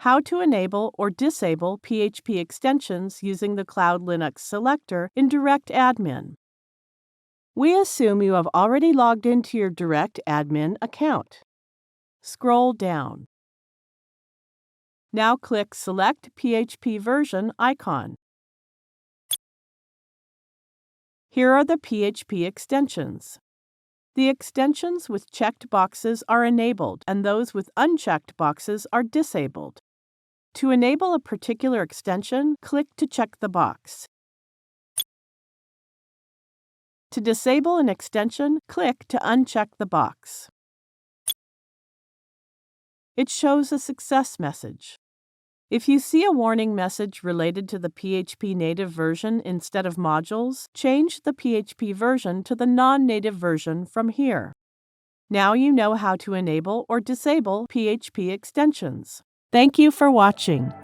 how to enable or disable PHP extensions using the CloudLinux Selector in DirectAdmin. We assume you have already logged into your DirectAdmin account. Scroll down. Now click Select PHP Version icon. Here are the PHP extensions. The extensions with checked boxes are enabled and those with unchecked boxes are disabled. To enable a particular extension, click to check the box. To disable an extension, click to uncheck the box. It shows a success message. If you see a warning message related to the PHP native version instead of modules, change the PHP version to the non-native version from here. Now you know how to enable or disable PHP extensions. Thank you for watching.